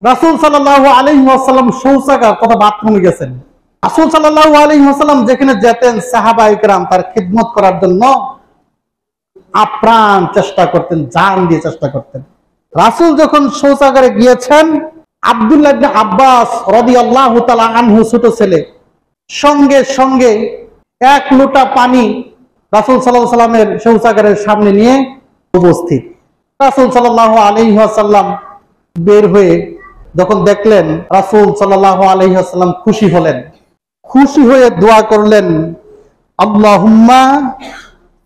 রাসূল সাল্লাল্লাহু আলাইহি ওয়াসাল্লাম শৌচাগার তথা বাথরুমে গেছেন। রাসূল সাল্লাল্লাহু আলাইহি ওয়াসাল্লাম যেখানে যেতেন সাহাবায়ে কেরাম তার খিদমত করার জন্য আপ্রাণ চেষ্টা করতেন, জান দিয়ে চেষ্টা করতেন। রাসূল যখন শৌচাগারে গিয়েছেন, আব্দুল্লাহ ইবনে আব্বাস রাদিয়াল্লাহু তাআলা আনহু ছোট ছেলে সঙ্গে সঙ্গে এক লোটা পানি রাসূল সাল্লাল্লাহু আলাইহি ওয়াসাল্লামের শৌচাগারের সামনে নিয়ে উপস্থিত। রাসূল সাল্লাল্লাহু আলাইহি ওয়াসাল্লাম বের হয়ে যখন দেখলেন, রাসূল সাল্লাল্লাহু আলাইহি ওয়াসাল্লাম খুশি হলেন। খুশি হয়ে দোয়া করলেন, আল্লাহুম্মা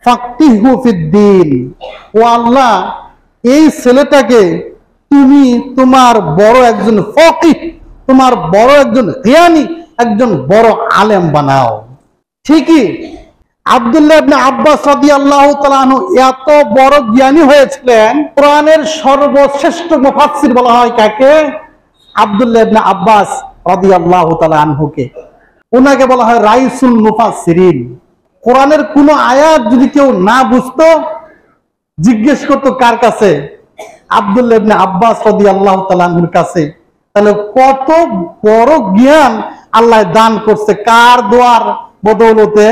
ফাক্কিহু ফিদ্দীন, ও আল্লাহ এই ছেলেটাকে তুমি তোমার বড় একজন ফকিহ, তোমার বড় একজন জ্ঞানী, একজন বড় আলেম বানাও। ঠিকই আব্দুল্লাহ ইবনে আব্বাস রাদিয়াল্লাহু তাআলা আনহু এত বড় জ্ঞানী হয়েছিলেন, কোরআনের সর্বশ্রেষ্ঠ মুফাসসির বলা হয় কাকে? আব্দুল্লাহ ইবনে আব্বাস রাদিয়াল্লাহু তাআলা আনহুকে। ওনাকে বলা হয় রাইসুল মুফাসসিরিন। কোরআনের কোন আয়াত যদি কেউ না বুঝতো, জিজ্ঞেস করতো কার কাছে? আব্দুল্লাহ ইবনে আব্বাস রাদিয়াল্লাহু তাআলা আনহুর কাছে। তাহলে কত বড় জ্ঞান আল্লাহ দান করছে, কার দোয়ার বদৌলতে?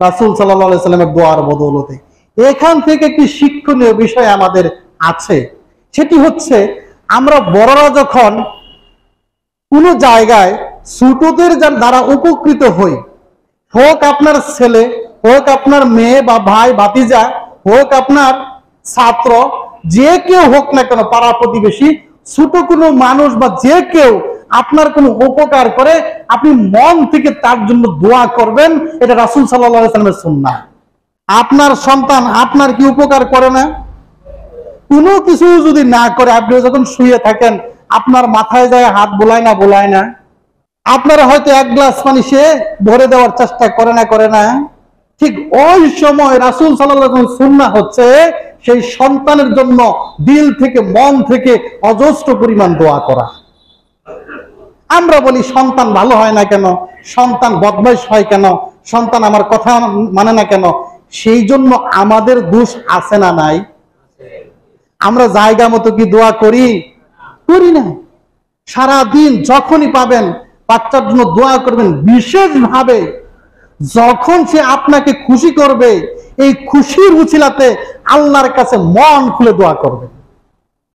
রাসূল সাল্লাল্লাহু আলাইহি সাল্লামের দোয়ার বদৌলতে। এখান থেকে একটি শিক্ষণীয় বিষয় আমাদের আছে, সেটি হচ্ছে আমরা বড়রা যখন কোনো জায়গায় ছোটদের দ্বারা উপকৃত হই, হোক আপনার ছেলে, হোক আপনার মেয়ে বা ভাই ভাতিজা, হোক আপনার ছাত্র, যে কেউ হোক না কেন, পাড়া প্রতিবেশী, ছোট কোনো মানুষ বা যে কেউ আপনার কোনো উপকার করে, আপনি মন থেকে তার জন্য দোয়া করবেন। এটা রাসূল সাল্লাল্লাহু আলাইহি ওয়াসাল্লামের সুন্নাহ। আপনার সন্তান আপনার কি উপকার করে না? কোনো কিছু যদি না করে, আপনি যখন শুয়ে থাকেন আপনার মাথায় যায় হাত বোলায় না? বোলায় না? আপনারা হয়তো এক গ্লাস পানি সে ভরে দেওয়ার চেষ্টা করে না? ঠিক ওই সময় রাসূল সাল্লাল্লাহু আলাইহি ওয়াসাল্লামের সুন্নাহ হচ্ছে সেই সন্তানের জন্য দিল থেকে, মন থেকে অজস্র পরিমাণ দোয়া করা। আমরা বলি সন্তান ভালো হয় না কেন, সন্তান বদমাইশ হয় কেন, সন্তান আমার কথা মানে না কেন? সেই জন্য আমাদের দোষ আছে না নাই? আমরা জায়গা মতো কি দোয়া করি? করি না। সারা দিন যখনই পাবেন বাচ্চার জন্য দোয়া করবেন, বিশেষভাবে যখন সে আপনাকে খুশি করবে, এই খুশির উছিলাতে আল্লাহর কাছে মন খুলে দোয়া করবেন।